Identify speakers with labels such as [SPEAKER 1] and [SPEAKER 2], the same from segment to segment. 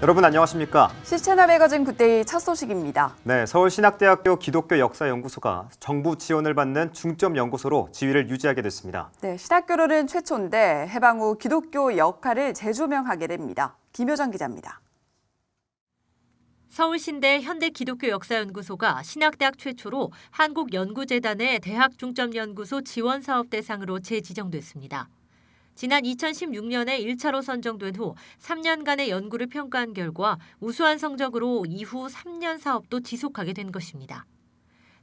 [SPEAKER 1] 여러분 안녕하십니까?
[SPEAKER 2] 시채널 매거진 굿데이 첫 소식입니다.
[SPEAKER 1] 네, 서울신학대학교 기독교역사연구소가 정부 지원을 받는 중점 연구소로 지위를 유지하게 됐습니다.
[SPEAKER 2] 네, 신학교로는 최초인데 해방 후 기독교 역할을 재조명하게 됩니다. 김효정 기자입니다.
[SPEAKER 3] 서울신대 현대기독교역사연구소가 신학대학 최초로 한국연구재단의 대학중점연구소 지원사업 대상으로 재지정됐습니다. 지난 2016년에 1차로 선정된 후 3년간의 연구를 평가한 결과 우수한 성적으로 이후 3년 사업도 지속하게 된 것입니다.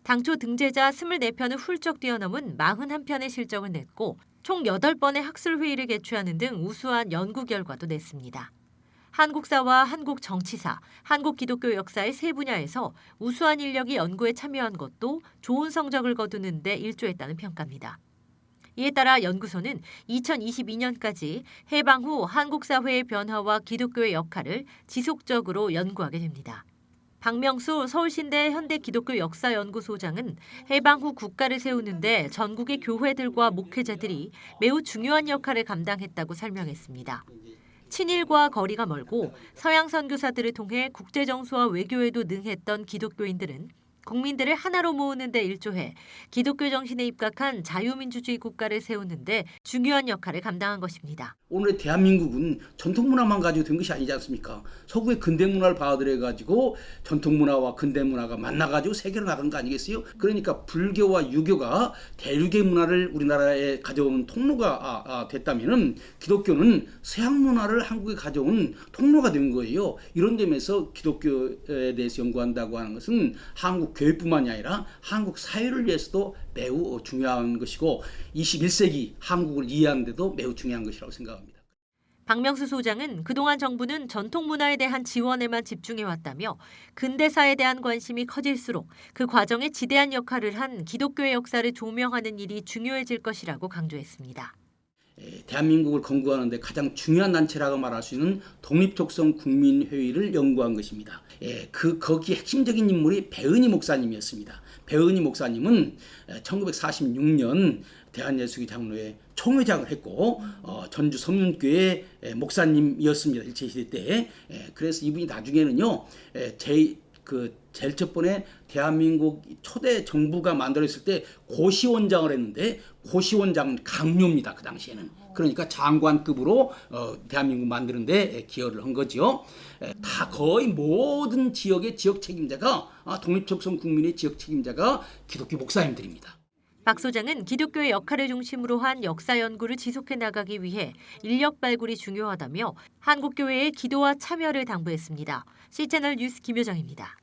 [SPEAKER 3] 당초 등재자 24편을 훌쩍 뛰어넘은 41편의 실적을 냈고 총 8번의 학술회의를 개최하는 등 우수한 연구 결과도 냈습니다. 한국사와 한국정치사, 한국기독교 역사의 세 분야에서 우수한 인력이 연구에 참여한 것도 좋은 성적을 거두는 데 일조했다는 평가입니다. 이에 따라 연구소는 2022년까지 해방 후 한국 사회의 변화와 기독교의 역할을 지속적으로 연구하게 됩니다. 박명수 서울신대 현대기독교역사연구소장은 해방 후 국가를 세우는 데 전국의 교회들과 목회자들이 매우 중요한 역할을 감당했다고 설명했습니다. 친일과 거리가 멀고 서양 선교사들을 통해 국제정서와 외교에도 능했던 기독교인들은 국민들을 하나로 모으는 데 일조해 기독교 정신에 입각한 자유민주주의 국가를 세우는 데 중요한 역할을 감당한 것입니다.
[SPEAKER 4] 오늘의 대한민국은 전통문화만 가지고 된 것이 아니지 않습니까? 서구의 근대문화를 받아들여가지고 전통문화와 근대문화가 만나가지고 세계로 나간 거 아니겠어요? 그러니까 불교와 유교가 대륙의 문화를 우리나라에 가져온 통로가 됐다면은 기독교는 서양 문화를 한국에 가져온 통로가 된 거예요. 이런 점에서 기독교에 대해서 연구한다고 하는 것은 한국 교회뿐만이 아니라 한국 사회를 위해서도 매우 중요한 것이고 21세기 한국을 이해하는 데도 매우 중요한 것이라고 생각합니다.
[SPEAKER 3] 박명수 소장은 그동안 정부는 전통문화에 대한 지원에만 집중해왔다며 근대사에 대한 관심이 커질수록 그 과정에 지대한 역할을 한 기독교의 역사를 조명하는 일이 중요해질 것이라고 강조했습니다.
[SPEAKER 4] 대한민국을 건국하는 데 가장 중요한 단체라고 말할 수 있는 독립독성 국민회의를 연구한 것입니다. 거기 핵심적인 인물이 배은희 목사님이었습니다. 배은희 목사님은 1946년 대한예수교 장로회 총회장을 했고 전주 성륜교회 목사님이었습니다. 일제시대 때. 그래서 이분이 나중에는요. 제일 첫 번에 대한민국 초대 정부가 만들어졌을 때 고시원장을 했는데 고시원장 강요입니다. 그 당시에는. 그러니까 장관급으로 대한민국 만드는 데 기여를 한 거죠. 다 거의 모든 지역의 지역 책임자가 독립적성 국민의 지역 책임자가 기독교 목사님들입니다.
[SPEAKER 3] 박 소장은 기독교의 역할을 중심으로 한 역사 연구를 지속해 나가기 위해 인력 발굴이 중요하다며 한국교회의 기도와 참여를 당부했습니다. 시채널 뉴스 김효정입니다.